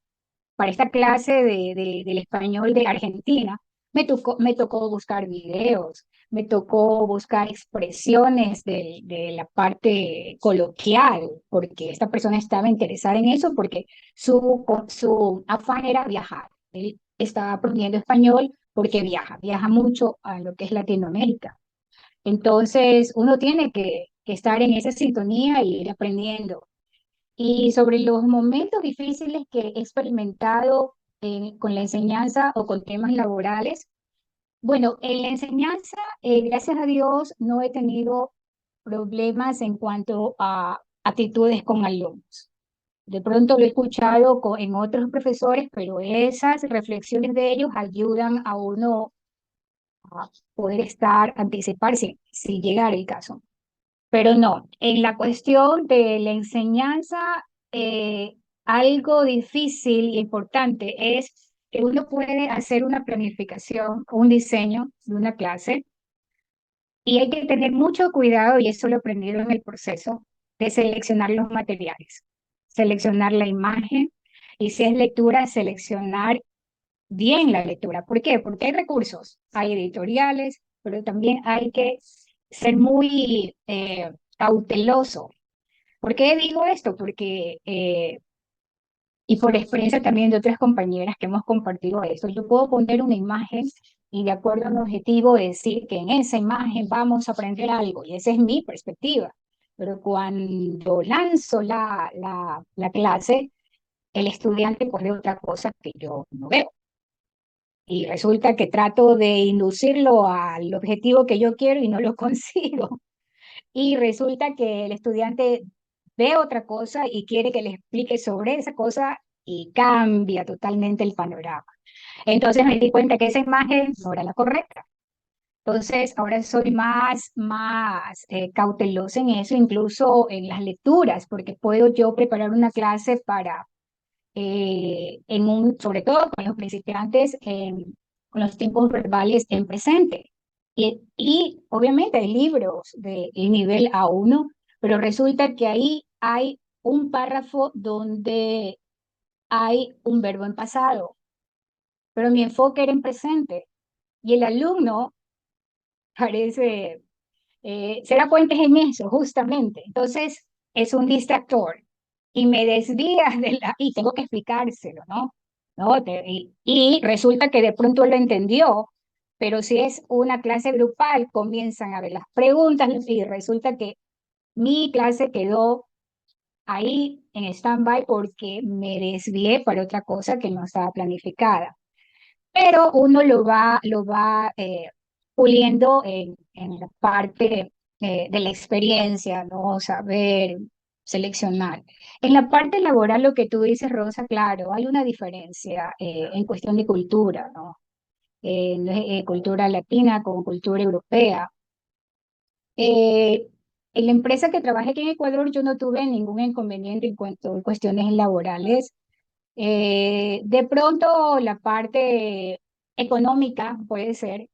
para esta clase del español de Argentina, me tocó buscar videos, me tocó buscar expresiones de la parte coloquial, porque esta persona estaba interesada en eso, porque su afán era viajar. Él estaba aprendiendo español porque viaja mucho a lo que es Latinoamérica. Entonces, uno tiene que estar en esa sintonía y ir aprendiendo. Y sobre los momentos difíciles que he experimentado con la enseñanza o con temas laborales, bueno, en la enseñanza, gracias a Dios, no he tenido problemas en cuanto a actitudes con alumnos. De pronto lo he escuchado en otros profesores, pero esas reflexiones de ellos ayudan a uno a poder anticiparse si llegara el caso. Pero no, en la cuestión de la enseñanza, algo difícil y importante es que uno puede hacer una planificación, un diseño de una clase y hay que tener mucho cuidado, y eso lo he aprendido en el proceso, de seleccionar los materiales, seleccionar la imagen y si es lectura, seleccionar bien la lectura. ¿Por qué? Porque hay recursos, hay editoriales, pero también hay que ser muy cauteloso. ¿Por qué digo esto? Porque, y por experiencia también de otras compañeras que hemos compartido esto, yo puedo poner una imagen y de acuerdo a un objetivo decir que en esa imagen vamos a aprender algo, y esa es mi perspectiva. Pero cuando lanzo la clase, el estudiante pone otra cosa que yo no veo. Y resulta que trato de inducirlo al objetivo que yo quiero y no lo consigo. Y resulta que el estudiante ve otra cosa y quiere que le explique sobre esa cosa y cambia totalmente el panorama. Entonces me di cuenta que esa imagen no era la correcta. Entonces ahora soy más cautelosa en eso, incluso en las lecturas, porque puedo yo preparar una clase para sobre todo con los principiantes, con los tiempos verbales en presente. Y obviamente hay libros de nivel A1, pero resulta que ahí hay un párrafo donde hay un verbo en pasado, pero mi enfoque era en presente. Y el alumno parece, se da cuenta en eso, justamente. Entonces, es un distractor y me desvía y tengo que explicárselo, ¿no? ¿No? Y resulta que de pronto lo entendió, pero si es una clase grupal, comienzan a ver las preguntas y resulta que mi clase quedó ahí en stand-by porque me desvié para otra cosa que no estaba planificada. Pero uno lo va puliendo en la parte de la experiencia, ¿no? Saber. seleccionar. En la parte laboral, lo que tú dices, Rosa, claro, hay una diferencia en cuestión de cultura, ¿no? No es, cultura latina con cultura europea. Eh, en la empresa que trabajé aquí en Ecuador, yo no tuve ningún inconveniente en cuanto a cuestiones laborales. De pronto, la parte económica puede ser.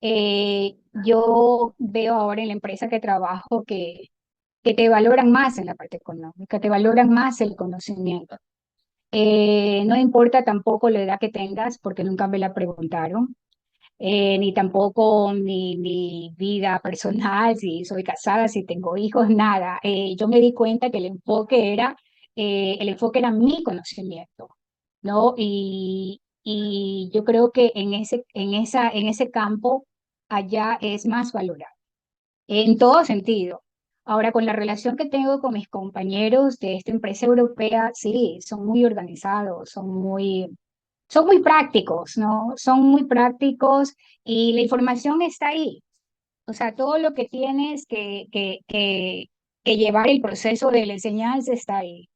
Yo veo ahora en la empresa que trabajo que te valoran más en la parte económica, te valoran más el conocimiento. No importa tampoco la edad que tengas, porque nunca me la preguntaron, ni tampoco mi vida personal, si soy casada, si tengo hijos, nada. Yo me di cuenta que el enfoque era mi conocimiento, ¿no? Y yo creo que en ese campo allá es más valorado en todo sentido. Ahora, con la relación que tengo con mis compañeros de esta empresa europea, sí, son muy organizados, son muy prácticos, ¿no? Son muy prácticos y la información está ahí. O sea, todo lo que tienes que llevar el proceso de la enseñanza está ahí.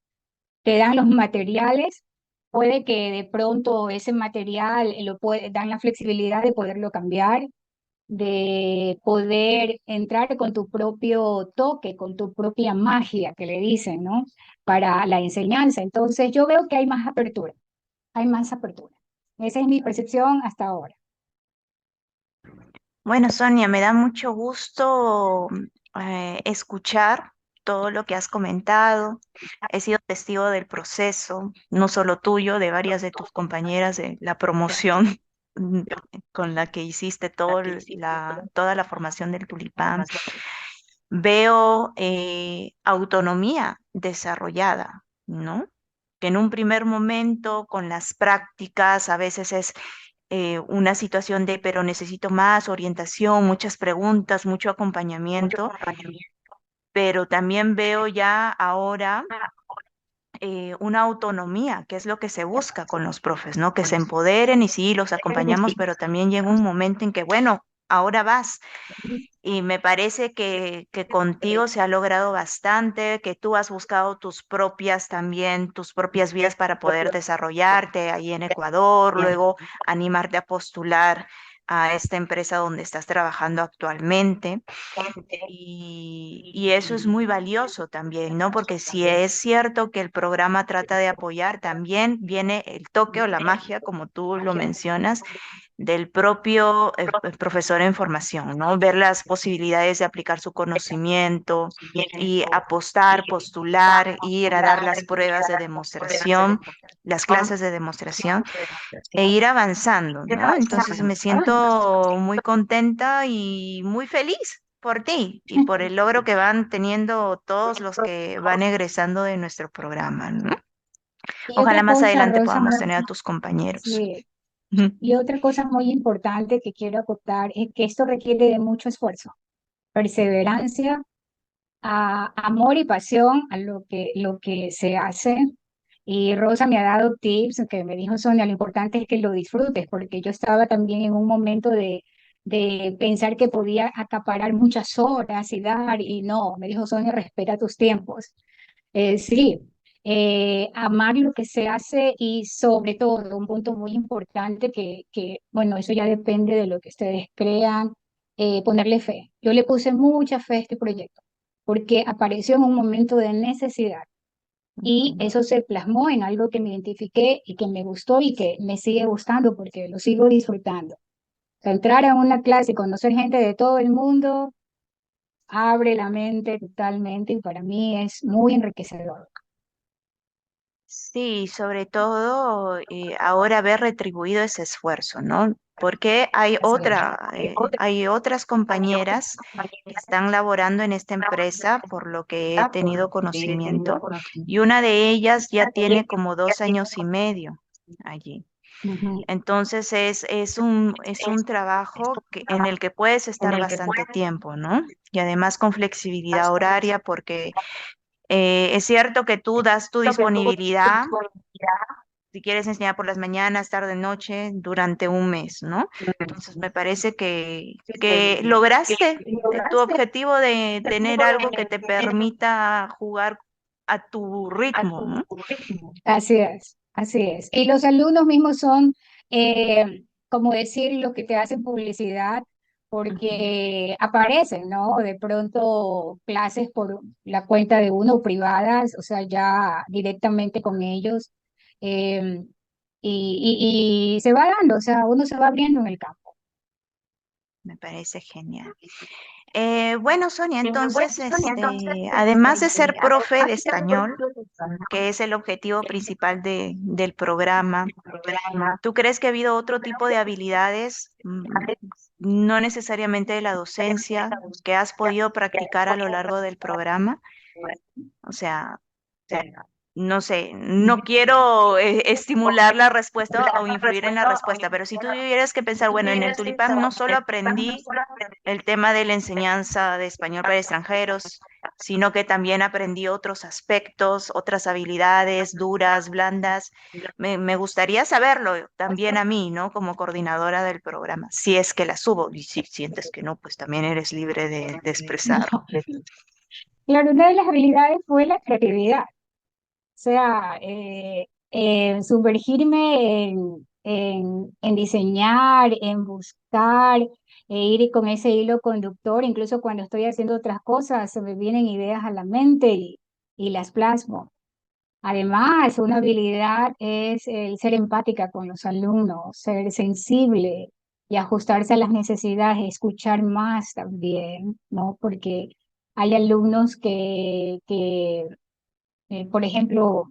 Te dan los materiales, puede que de pronto ese material dan la flexibilidad de poderlo cambiar, de poder entrar con tu propio toque, con tu propia magia, que le dicen, ¿no? Para la enseñanza. Entonces, yo veo que hay más apertura, hay más apertura. Esa es mi percepción hasta ahora. Bueno, Sonia, me da mucho gusto escuchar todo lo que has comentado. He sido testigo del proceso, no solo tuyo, de varias de tus compañeras de la promoción mm, con la que hiciste toda la formación del tulipán. Veo autonomía desarrollada, ¿no? Que en un primer momento, con las prácticas, a veces es una situación de, pero necesito más orientación, muchas preguntas, mucho acompañamiento, pero también veo ya ahora una autonomía, que es lo que se busca con los profes, ¿no? Que se empoderen y sí, los acompañamos, pero también llega un momento en que, bueno, ahora vas. Y me parece que contigo se ha logrado bastante, que tú has buscado tus propias también, tus propias vías para poder desarrollarte ahí en Ecuador, luego animarte a postular a esta empresa donde estás trabajando actualmente. Y eso es muy valioso también, ¿no? Porque si es cierto que el programa trata de apoyar, también viene el toque o la magia, como tú lo mencionas, del propio profesor en formación, ¿no? Ver las posibilidades de aplicar su conocimiento y apostar, postular, ir a dar las pruebas de demostración, las clases de demostración e ir avanzando, ¿no? Entonces me siento muy contenta y muy feliz por ti y por el logro que van teniendo todos los que van egresando de nuestro programa, ¿no? Y Ojalá otra más cosa, adelante Rosa, podamos tener a tus compañeros. sí, y otra cosa muy importante que quiero acotar es que esto requiere de mucho esfuerzo, perseverancia, amor y pasión a lo que se hace. Y Rosa me ha dado tips que me dijo Sonia, lo importante es que lo disfrutes, porque yo estaba también en un momento de pensar que podía acaparar muchas horas y dar, y no, me dijo Sonia, respeta tus tiempos. Sí, amar lo que se hace y sobre todo, un punto muy importante bueno, eso ya depende de lo que ustedes crean, ponerle fe. Yo le puse mucha fe a este proyecto porque apareció en un momento de necesidad y eso se plasmó en algo que me identifiqué y que me gustó y que me sigue gustando porque lo sigo disfrutando. O sea, entrar a una clase y conocer gente de todo el mundo abre la mente totalmente y para mí es muy enriquecedor. Sí, sobre todo ahora haber retribuido ese esfuerzo, ¿no? Porque hay otras compañeras que están laborando en esta empresa, por lo que he tenido conocimiento, y una de ellas ya tiene como 2 años y medio allí. Ujú. Entonces es un trabajo en el que puedes estar bastante tiempo, ¿no? Y además con flexibilidad horaria, porque es cierto que tú das tu disponibilidad si quieres enseñar por las mañanas, tarde, noche, durante un mes, ¿no? Entonces me parece que lograste tu objetivo de tener algo que te permita jugar a tu ritmo, ¿no? Así es, así es. Y los alumnos mismos son, como decir, los que te hacen publicidad Ujú. porque aparecen, ¿no? De pronto clases por la cuenta de uno privadas, o sea, ya directamente con ellos. eh, y se va dando, o sea, uno se va abriendo en el campo. Me parece genial. Bueno, Sonia, entonces, además de ser profe de español, que es el objetivo principal del programa, ¿tú crees que ha habido otro tipo de habilidades, no necesariamente de la docencia, que has podido practicar a lo largo del programa? O sea, no sé, no quiero estimular la respuesta o influir en la respuesta, pero si tú tuvieras que pensar, bueno, en el Tulipán no solo aprendí el tema de la enseñanza de español para extranjeros, sino que también aprendí otros aspectos, otras habilidades duras, blandas. Me gustaría saberlo también a mí, ¿no? Como coordinadora del programa, si es que las subo, y si sientes que no, pues también eres libre de expresar. No. Claro, una de las habilidades fue la creatividad. Sea, sumergirme en diseñar, en buscar, ir con ese hilo conductor, incluso cuando estoy haciendo otras cosas, se me vienen ideas a la mente y las plasmo. Además, una habilidad es el ser empática con los alumnos, ser sensible y ajustarse a las necesidades, escuchar más también, ¿no? Porque hay alumnos que, por ejemplo,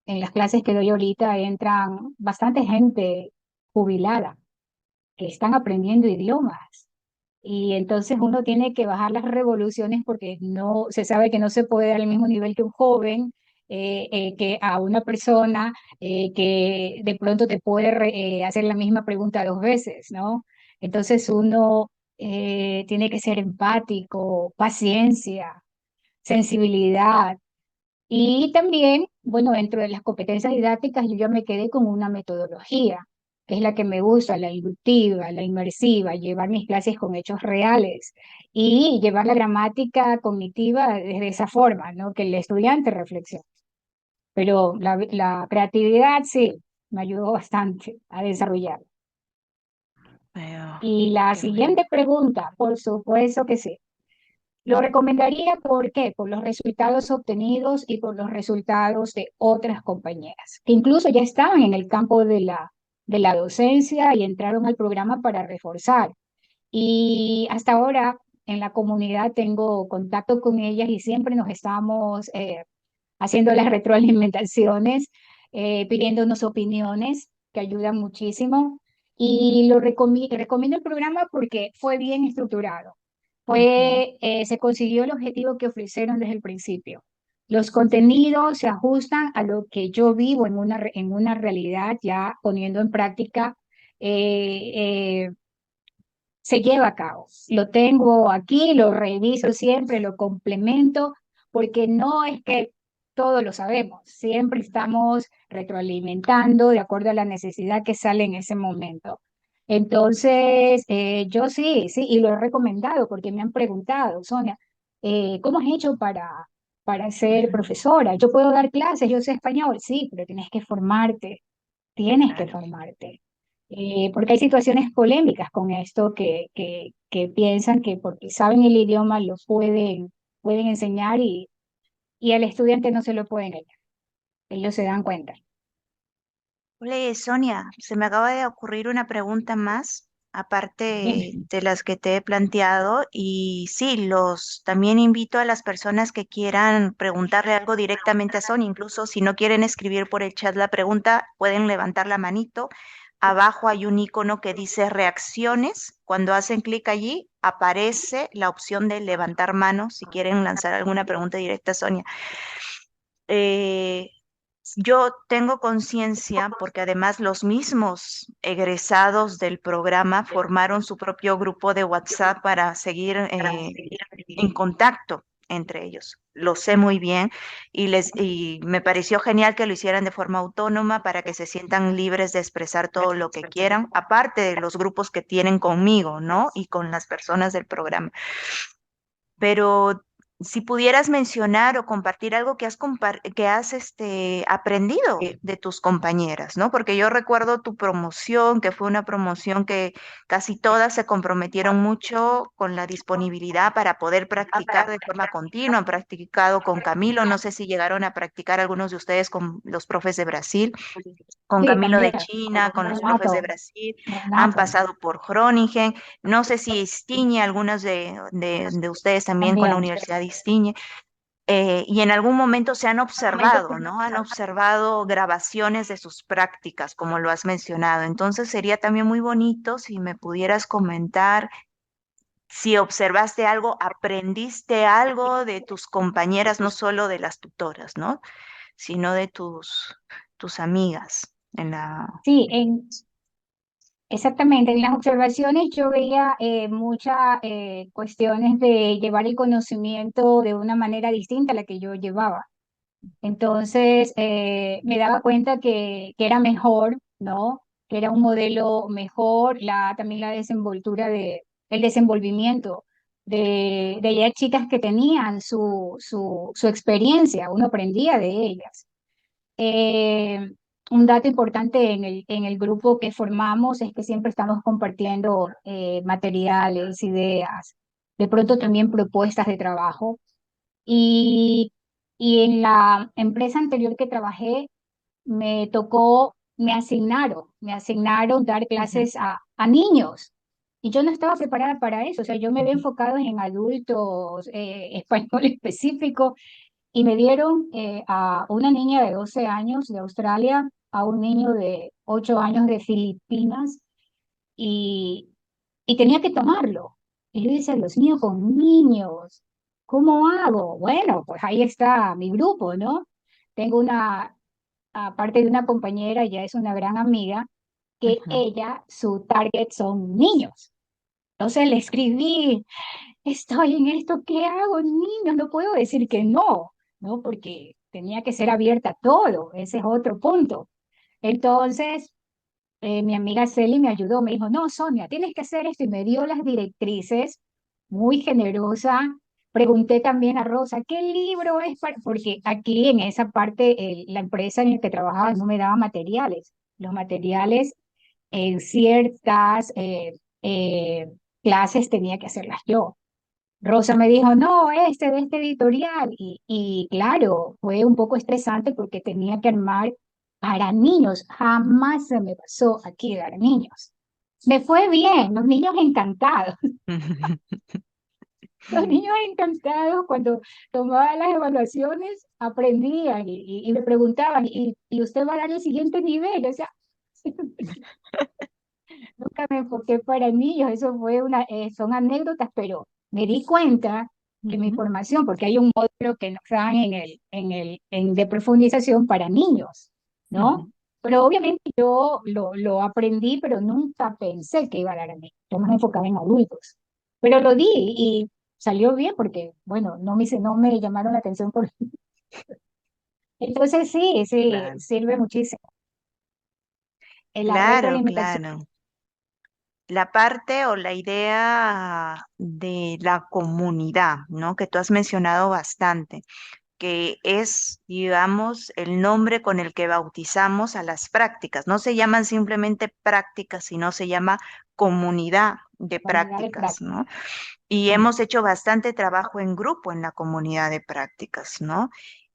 en las clases que doy ahorita entran bastante gente jubilada que están aprendiendo idiomas. Y entonces uno tiene que bajar las revoluciones porque no se sabe que no se puede dar al mismo nivel que un joven, que a una persona que de pronto te puede hacer la misma pregunta dos veces, ¿no? Entonces uno tiene que ser empático, paciencia, sensibilidad, y también, bueno, dentro de las competencias didácticas, yo ya me quedé con una metodología, que es la que me gusta, la inductiva, la inmersiva, llevar mis clases con hechos reales y llevar la gramática cognitiva desde esa forma, ¿no? Que el estudiante reflexione. Pero la creatividad sí, me ayudó bastante a desarrollar. Pero, Y la qué bueno. siguiente pregunta, por supuesto que sí. Lo recomendaría, ¿por qué? Por los resultados obtenidos y por los resultados de otras compañeras, que incluso ya estaban en el campo de la docencia y entraron al programa para reforzar. Y hasta ahora en la comunidad tengo contacto con ellas y siempre nos estamos haciendo las retroalimentaciones, pidiéndonos opiniones que ayudan muchísimo. Y recomiendo el programa porque fue bien estructurado. Ujú. Se consiguió el objetivo que ofrecieron desde el principio. Los contenidos se ajustan a lo que yo vivo en una realidad, ya poniendo en práctica, se lleva a cabo. Lo tengo aquí, lo reviso siempre, lo complemento, porque no es que todo lo sabemos, siempre estamos retroalimentando de acuerdo a la necesidad que sale en ese momento. Entonces, yo sí, sí, y lo he recomendado porque me han preguntado, Sonia, ¿cómo has hecho para ser Ujú. profesora? Yo puedo dar clases, yo sé español, sí, pero tienes que Claro. formarte. Porque hay situaciones polémicas con esto que piensan que porque saben el idioma lo pueden enseñar y al estudiante no se lo pueden enseñar. Ellos se dan cuenta. Oye, Sonia, se me acaba de ocurrir una pregunta más, aparte de las que te he planteado, y sí, también invito a las personas que quieran preguntarle algo directamente a Sonia, incluso si no quieren escribir por el chat la pregunta, pueden levantar la manito. Abajo hay un icono que dice reacciones. Cuando hacen clic allí, aparece la opción de levantar mano si quieren lanzar alguna pregunta directa a Sonia. Eh, yo tengo conciencia, porque además los mismos egresados del programa formaron su propio grupo de WhatsApp para seguir en contacto entre ellos. Lo sé muy bien y me pareció genial que lo hicieran de forma autónoma para que se sientan libres de expresar todo lo que quieran, aparte de los grupos que tienen conmigo, ¿no? Y con las personas del programa. Pero si pudieras mencionar o compartir algo que has aprendido de tus compañeras, ¿no? Porque yo recuerdo tu promoción, que fue una promoción que casi todas se comprometieron mucho con la disponibilidad para poder practicar de forma continua. Han practicado con Camilo, no sé si llegaron a practicar algunos de ustedes con los profes de Brasil, con Sí, Camilo también, de China, con los profes de Renato, Brasil, han Renato, pasado por Groningen, no sé si Stiñe, algunas de ustedes también con la también. Universidad de Stiñe, y en algún momento se han observado, ¿no? Han observado grabaciones de sus prácticas, como lo has mencionado. Entonces sería también muy bonito si me pudieras comentar si observaste algo, aprendiste algo de tus compañeras, no solo de las tutoras, ¿no? Sino de tus amigas en la... Sí, exactamente. En las observaciones yo veía muchas cuestiones de llevar el conocimiento de una manera distinta a la que yo llevaba. Entonces, me daba cuenta que era mejor, ¿no? Que era un modelo mejor, también la desenvoltura el desenvolvimiento de ya chicas que tenían su experiencia, uno aprendía de ellas. Eh, un dato importante en el grupo que formamos es que siempre estamos compartiendo materiales, ideas, de pronto también propuestas de trabajo y, y en la empresa anterior que trabajé, me asignaron dar Ujú, clases a niños. Y yo no estaba preparada para eso, o sea, yo me había ujú, enfocado en adultos, español específico, y me dieron a una niña de 12 años de Australia, a un niño de 8 años de Filipinas, y, y tenía que tomarlo. Y yo decía, Dios mío, con niños, ¿cómo hago? Bueno, pues ahí está mi grupo, ¿no? Tengo aparte de una compañera, ya es una gran amiga, que ujú. ella, su target son niños. Entonces le escribí, estoy en esto, ¿qué hago, niños? No puedo decir que no, ¿no? Porque tenía que ser abierta a todo, ese es otro punto. Entonces, mi amiga Celi me ayudó, me dijo, no, Sonia, tienes que hacer esto y me dio las directrices, muy generosa. Pregunté también a Rosa, ¿qué libro es para...? Porque aquí en esa parte, la empresa en la que trabajaba no me daba materiales. Los materiales en ciertas eh, clases tenía que hacerlas yo. Rosa me dijo, no, de este editorial. Y claro, fue un poco estresante porque tenía que armar para niños. Jamás se me pasó aquí dar niños. Me fue bien, los niños encantados. Los niños encantados cuando tomaba las evaluaciones aprendían y me preguntaban, ¿y usted va a dar el siguiente nivel? O sea, nunca me enfoqué para niños, eso fue son anécdotas, pero me di cuenta que mi Ujú, formación, porque hay un módulo que nos dan de profundización para niños, ¿no? ujú. Pero obviamente yo lo aprendí, pero nunca pensé que iba a dar a niños. Yo me enfocaba en adultos. Pero lo di y salió bien porque, bueno, no me llamaron la atención por... Entonces sí, sí, Claro, sirve muchísimo. En la claro, retroalimentación. claro. La parte o la idea de la comunidad, ¿no? Que tú has mencionado bastante, que es, digamos, el nombre con el que bautizamos a las prácticas. No se llaman simplemente prácticas, sino se llama comunidad de Comunidad de prácticas, práctica. ¿no? Y hemos hecho bastante trabajo en grupo en la comunidad de prácticas, ¿no?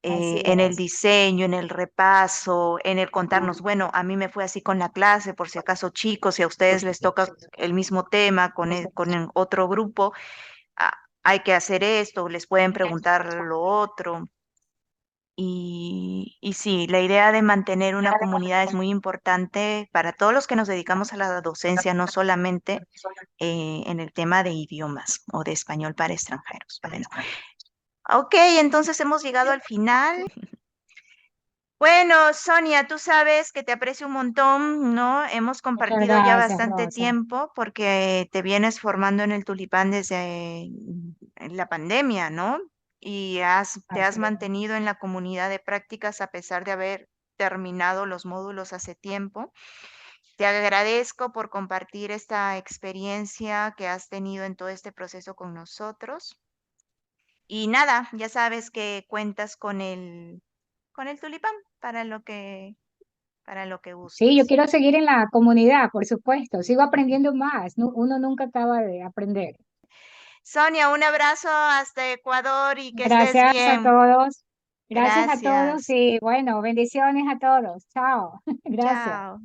Así En el es. diseño, en el repaso, en el contarnos, bueno, a mí me fue así con la clase, por si acaso chicos, si a ustedes les toca el mismo tema con el otro grupo, ah, hay que hacer esto, les pueden preguntar lo otro. Y sí, la idea de mantener una comunidad es muy importante para todos los que nos dedicamos a la docencia, no solamente en el tema de idiomas o de español para extranjeros. Bueno, ok, entonces hemos llegado al final. Bueno, Sonia, tú sabes que te aprecio un montón, ¿no? Hemos Muchas compartido ya gracias, bastante Rosa. tiempo porque te vienes formando en el Tulipán desde la pandemia, ¿no? Y te has Así es. mantenido en la comunidad de prácticas a pesar de haber terminado los módulos hace tiempo. Te agradezco por compartir esta experiencia que has tenido en todo este proceso con nosotros. Y nada, ya sabes que cuentas con el tulipán para lo que Sí, yo gustes. quiero seguir en la comunidad, por supuesto. Sigo aprendiendo más. Uno nunca acaba de aprender. Sonia, un abrazo hasta Ecuador y que estés Gracias a bien. todos. Gracias a todos Gracias. y bueno, bendiciones a todos. Chao. Gracias. Chao.